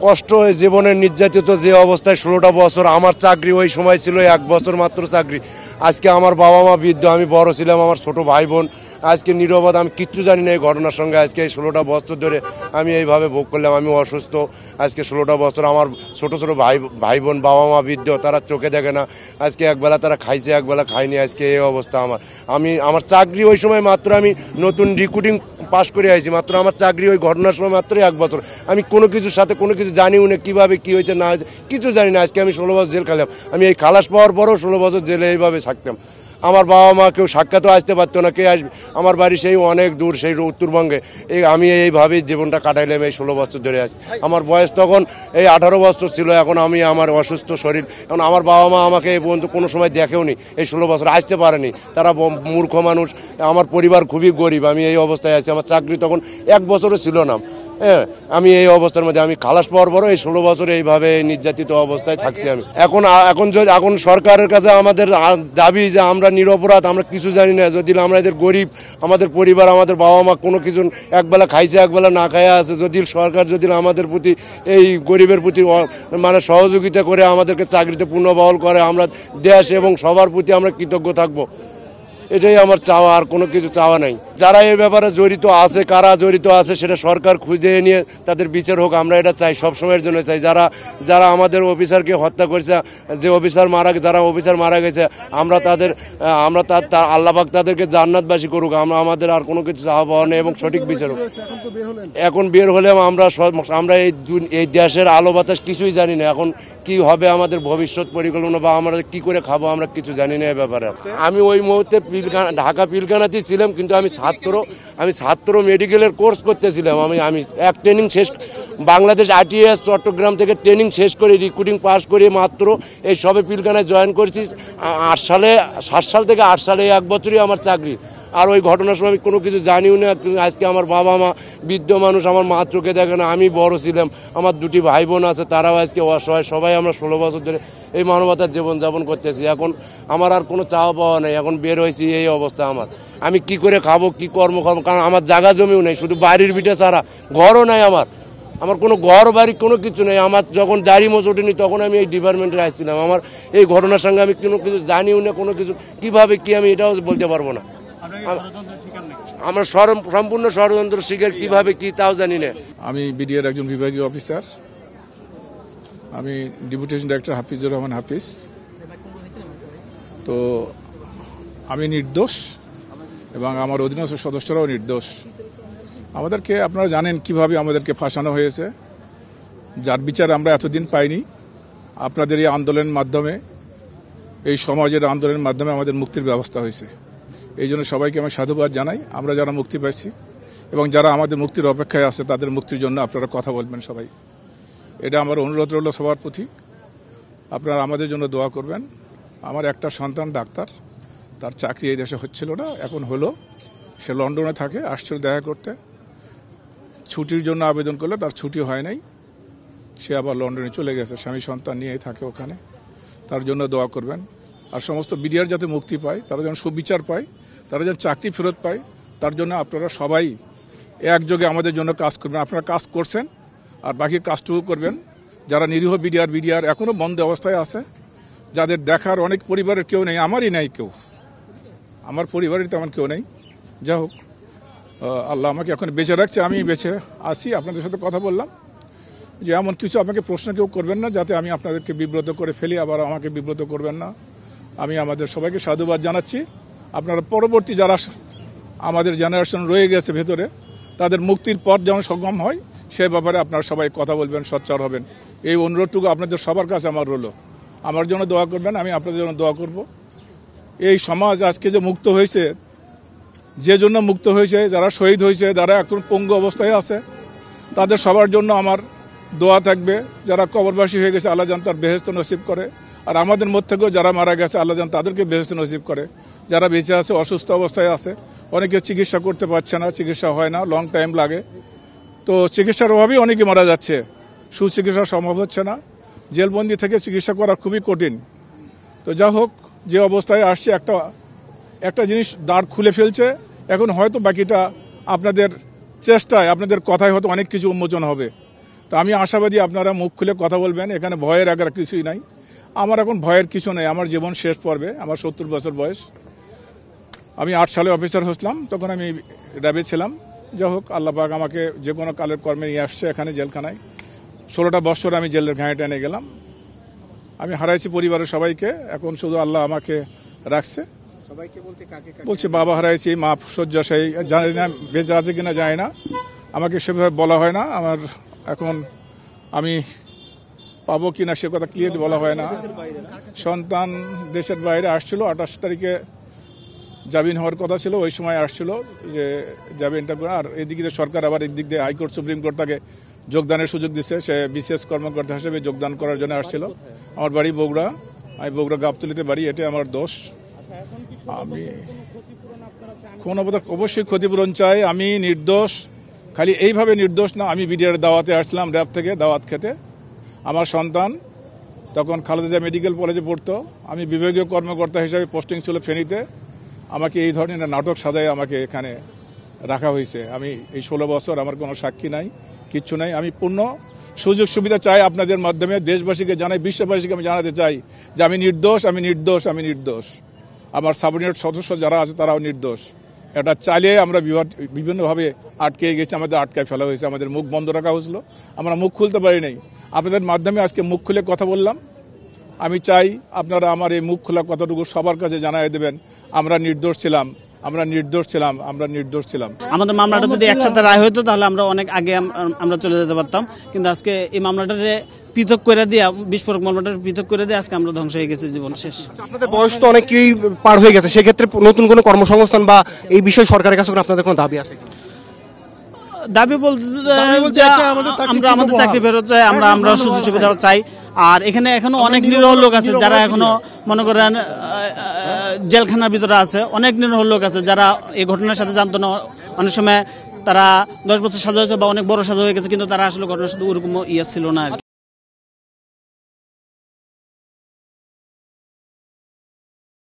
কষ্ট হয়ে জীবনের নির্যাতিত যে অবস্থায় 16টা বছর আমার চাকরি ওই সময় ছিল 1 বছর মাত্র চাকরি। আজকে আমার বাবা মা বৃদ্ধ, আমি বড় ছিলাম, আমার ছোট ভাই বোন আজকে নিরবধ, আমি কিচ্ছু জানি না এই ঘটনার সঙ্গে। আজকে এই 16টা বছর ধরে আমি এইভাবে ভোগ করলাম। আমি অসুস্থ আজকে 16টা বছর। আমার ছোট ছোট ভাই বোন, বাবা মা বৃদ্ধ, তারা চোখে দেখে না। আজকে একবেলা তারা খাইছে, একবেলা খায়নি। আজকে এই অবস্থা আমার চাকরি ওই সময় মাত্র আমি নতুন রিক্রুটিং পাস করে আইছি মাত্র। আমার চাকরি ওই ঘটনার সময় মাত্র 1 বছর। আমি কোনো কিছুর সাথে কোনো কিছু জানিও না, কীভাবে কী হয়েছে না হয়েছে কিছু জানি না। আজকে আমি 16 বছর জেল খেলাম। আমি এই খালাস পাওয়ার পরও 16 বছর জেলে এইভাবে থাকতাম। আমার বাবা মা কেউ সাক্ষাৎও আসতে পারতো না, কে আসবে। আমার বাড়ি সেই অনেক দূর, সেই উত্তরবঙ্গে। আমি এইভাবেই জীবনটা কাটাইলাম এই 16 বছর ধরে আছি। আমার বয়স তখন এই 18 বছর ছিল। এখন আমার অসুস্থ শরীর। এখন আমার বাবা মা আমাকে এই পর্যন্ত কোনো সময় দেখেও নি, এই 16 বছর আসতে পারেনি। তারা মূর্খ মানুষ। আমার পরিবার খুবই গরিব। আমি এই অবস্থায় আছি। আমার চাকরি তখন 1 বছরও ছিল না। হ্যাঁ, আমি এই অবস্থার মধ্যে আমি খালাস পাওয়ার পরও এই 16 বছরে এইভাবে নির্যাতিত অবস্থায় থাকছি আমি। এখন সরকারের কাছে আমাদের দাবি যে আমরা নিরপরাধ, আমরা কিছু জানি না। যদি আমরা এদের গরিব, আমাদের পরিবার, আমাদের বাবা মা কোনো কিছু একবেলা খাইছে, একবেলা না খাইয়া আছে, যদি সরকার যদি আমাদের প্রতি এই গরিবের প্রতি মানে সহযোগিতা করে আমাদেরকে চাকরিতে পুনর্বহাল করে, আমরা দেশ এবং সবার প্রতি আমরা কৃতজ্ঞ থাকবো। এটাই আমার চাওয়া, আর কোনো কিছু চাওয়া নাই। যারা এই ব্যাপারে জড়িত আছে, কারা জড়িত আছে সেটা সরকার খুঁজে নিয়ে তাদের বিচার হোক, আমরা এটা চাই, সবসময়ের জন্য চাই। যারা আমাদের অফিসারকে হত্যা করেছে, যে যারা অফিসার মারা গেছে, আমরা আল্লাহ পাক তাদেরকে জান্নাতবাসী করুক। আমাদের আর কোনো কিছু চাওয়া পাওয়া নেই এবং সঠিক বিচার হোক। এখন বের হলেও আমরা এই দেশের আলো বাতাস কিছুই জানি না। এখন কি হবে আমাদের ভবিষ্যৎ পরিকল্পনা বা আমরা কি করে খাবো আমরা কিছু জানি না এই ব্যাপারে। আমি ওই মুহূর্তে ঢাকা পিলখানাতেই ছিলাম, কিন্তু আমি ছাত্র মেডিকেলের কোর্স করতেছিলাম। আমি এক ট্রেনিং শেষ, বাংলাদেশ ITS চট্টগ্রাম থেকে ট্রেনিং শেষ করে রিক্রুটিং পাস করে মাত্র এই সবে পিলখানায় জয়েন করেছি 7 সাল থেকে 8 সালে, 1 বছরই আমার চাকরি। আর ওই ঘটনার সময় আমি কোনো কিছু জানিও না। আজকে আমার বাবা মা বৃদ্ধ মানুষ, আমার মা চোখে দেখে না, আমি বড় ছিলাম, আমার 2টি ভাই বোন আছে, তারাও আজকে অসহায়। সবাই আমরা 16 বছর ধরে এই মানবতার জীবনযাপন করতেছি। এখন আমার আর কোনো চাওয়া পাওয়া নেই। এখন বের হয়েছি এই অবস্থা আমার। আমি কি করে খাবো, কি কর্ম খাবো, কারণ আমার জায়গা জমিও নেই, শুধু বাড়ির ভিটে ছাড়া ঘরও নাই আমার কোনো ঘর বাড়ি কোনো কিছু নেই। আমার যখন দাড়ি মোচ ওঠেনি তখন আমি এই ডিপার্টমেন্টে আসছিলাম। আমার এই ঘটনার সঙ্গে আমি কোনো কিছু জানিও না, কোনো কিছু কীভাবে কি আমি এটাও বলতে পারবো না। আমরা সম্পূর্ণ ষড়যন্ত্র শিকার, কিভাবে কি তাও জানি না। আমি বিডিআর একজন বিভাগীয় অফিসার। আমি ডেপুটেশন ডাইরেক্টর হাফিজুর রহমান হাফিজ। তো আমি নির্দোষ এবং আমার অধীনস্থ সদস্যরাও নির্দোষ। আমাদেরকে আপনারা জানেন কিভাবে আমাদেরকে ফাঁসানো হয়েছে, যার বিচার আমরা এতদিন পাইনি। আপনাদের এই আন্দোলনের মাধ্যমে, এই সমাজের আন্দোলনের মাধ্যমে আমাদের মুক্তির ব্যবস্থা হয়েছে। এই জন্য সবাইকে আমি সাধুবাদ জানাই। আমরা যারা মুক্তি পাইছি এবং যারা আমাদের মুক্তির অপেক্ষায় আছে, তাদের মুক্তির জন্য আপনারা কথা বলবেন সবাই। এটা আমার অনুরোধ রইল সবার প্রতি। আপনারা আমাদের জন্য দোয়া করবেন। আমার একটা সন্তান ডাক্তার, তার চাকরি এই দেশে হচ্ছিল না, এখন হলো। সে লন্ডনে থাকে, আসছিল দেখা করতে। ছুটির জন্য আবেদন করলে তার ছুটি হয় নাই, সে আবার লন্ডনে চলে গেছে, স্বামী সন্তান নিয়েই থাকে ওখানে। তার জন্য দোয়া করবেন। আর সমস্ত বিডিআর যাতে মুক্তি পায়, তারা যেন সুবিচার পায়, তারা যেন চাকরি ফেরত পায়, তার জন্য আপনারা সবাই একযোগে আমাদের জন্য কাজ করবেন। আপনারা কাজ করছেন, আর বাকি কাজটুকু করবেন। যারা নিরীহ বিডিআর এখনও বন্ধ অবস্থায় আছে, যাদের দেখার অনেক পরিবারের কেউ নেই, আমারই নেই কেউ, আমার পরিবারের তেমন কেউ নেই। যা হোক, আল্লাহ আমাকে এখন বেঁচে রাখছে, আমি বেঁচে আসি। আপনাদের সাথে কথা বললাম যে এমন কিছু আমাকে প্রশ্ন কেউ করবেন না, যাতে আমি আপনাদেরকে বিব্রত করে ফেলি, আবার আমাকে বিব্রত করবেন না। আমি আমাদের সবাইকে সাধুবাদ জানাচ্ছি। আপনারা পরবর্তী যারা আমাদের জেনারেশন রয়ে গেছে ভেতরে, তাদের মুক্তির পথ যেমন সক্ষম হয়, সে ব্যাপারে আপনারা সবাই কথা বলবেন, সোচ্চার হবেন। এই অনুরোধটুকু আপনাদের সবার কাছে আমার রইল। আমার জন্য দোয়া করবেন, আমি আপনাদের জন্য দোয়া করব। এই সমাজ আজকে যে মুক্ত হয়েছে, যে জন্য মুক্ত হয়েছে, যারা শহীদ হয়েছে, যারা এখন পঙ্গু অবস্থায় আছে, তাদের সবার জন্য আমার দোয়া থাকবে। যারা কবরবাসী হয়ে গেছে, আল্লাহ জান তার বেহেশত নসিব করে। আর আমাদের মধ্যে থেকেও যারা মারা গেছে, আল্লাহ জান তাদেরকে বেহেশত নসিব করে। যারা বেঁচে আছে, অসুস্থ অবস্থায় আছে, অনেকে চিকিৎসা করতে পারছে না, চিকিৎসা হয় না, লং টাইম লাগে। তো চিকিৎসার অভাবেই অনেকে মারা যাচ্ছে, সুচিকিৎসা সম্ভব হচ্ছে না। জেলবন্দি থেকে চিকিৎসা করা খুবই কঠিন। তো যা হোক, যে অবস্থায় আসছে, একটা জিনিস দ্বার খুলে ফেলছে। এখন হয়তো বাকিটা আপনাদের চেষ্টায়, আপনাদের কথায় হয়তো অনেক কিছু উন্মোচন হবে। তো আমি আশাবাদী আপনারা মুখ খুলে কথা বলবেন, এখানে ভয়ের আগে কিছুই নাই। আমার এখন ভয়ের কিছু নেই, আমার জীবন শেষ পর্বে, আমার 70 বছর বয়স। আমি 8 সালে অফিসার হয়েছিলাম, তখন আমি র্যাবে ছিলাম। যাই হোক, আল্লাহ পাক আমাকে যে কোনো কালের কর্মে নিয়ে আসছে এখানে জেলখানায়। 16টা বছর আমি জেলের ঘাঁয়ে টেনে গেলাম। আমি হারাইছি পরিবারের সবাইকে, এখন শুধু আল্লাহ আমাকে রাখছে। বলছে বাবা হারাইছি, মা শয্যাশায়ী, জানি না বেঁচে আছে কিনা জানি না, আমাকে সেভাবে বলা হয় না। আমার এখন আমি পাবো কিনা সে কথা ক্লিয়ারলি বলা হয় না। সন্তান দেশের বাইরে আসছিল, 28 তারিখে জামিন হওয়ার কথা ছিল, ওই সময় আসছিল যে জামিনটা করে। আর এদিকে সরকার আবার এদিক দিয়ে হাইকোর্ট সুপ্রিম কোর্ট তাকে যোগদানের সুযোগ দিচ্ছে, সে বিশেষ কর্মকর্তা হিসেবে যোগদান করার জন্য আসছিল। আমার বাড়ি বগুড়া, আমি বগুড়া গাবতলীতে বাড়ি, এটা আমার দোষ। আমি অবশ্যই ক্ষতিপূরণ চাই, আমি নির্দোষ। খালি এইভাবে নির্দোষ না, আমি বিডিআর দাওয়াতে আসছিলাম, র্যাব থেকে দাওয়াত খেতে। আমার সন্তান তখন খালেদা জিয়া মেডিকেল কলেজে পড়তো, আমি বিভাগীয় কর্মকর্তা হিসেবে পোস্টিং ছিল ফেনীতে। আমাকে এই ধরনের নাটক সাজায় আমাকে এখানে রাখা হয়েছে। আমি এই 16 বছর আমার কোনো সাক্ষী নাই, কিচ্ছু নাই। আমি পূর্ণ সুযোগ সুবিধা চাই আপনাদের মাধ্যমে, দেশবাসীকে জানাই, বিশ্ববাসীকে আমি জানাতে চাই যে আমি নির্দোষ, আমি নির্দোষ, আমি নির্দোষ। আমার সাবঅর্ডিনেট সদস্য যারা আছে তারাও নির্দোষ। এটা চালিয়ে আমরা বিভিন্নভাবে আটকে গেছি, আমাদের আটকায় ফেলা হয়েছে, আমাদের মুখ বন্ধ রাখা হয়েছিল, আমরা মুখ খুলতে পারি নাই। আপনাদের মাধ্যমে আজকে মুখ খুলে কথা বললাম। আমি চাই আপনারা আমার এই মুখ খোলা কথাটুকু সবার কাছে জানিয়ে দেবেন, আমরা নির্দোষ ছিলাম, আমরা নির্দোষ ছিলাম, আমরা নির্দোষ ছিলাম। আমাদের মামলাটা যদি একসাথে রায় হতো তাহলে আমরা অনেক আগে আমরা চলে যেতে পারতাম, কিন্তু আজকে এই মামলাটারে পৃথক করে দিয়ে, বিস্ফোরক মামলাটা পৃথক করে দিয়ে আজকে আমরা ধ্বংস হয়ে গেছি, জীবন শেষ। আপনাদের বয়স তো অনেকই পার হয়ে গেছে, সেক্ষেত্রে নতুন কোনো কর্মসংস্থান বা এই বিষয়ে সরকারের কাছে আপনাদের কোনো দাবি আছে? দাবি বলতে আমরা আমাদের চাকরি ফেরত চাই, আমরা সুযোগ সুবিধা চাই। আর এখানে এখনো অনেক নিরহ লোক আছে যারা এখনো মনে করেন জেলখানার ভিতরে আছে, অনেক নিরহ লোক আছে যারা এই ঘটনার সাথে জানতো না। অনেক সময় তারা 10 বছর সাজা হয়েছে বা অনেক বড় সাজা হয়ে গেছে, কিন্তু তারা আসলে ঘটনার সাথে ওরকম ছিল না আর কি।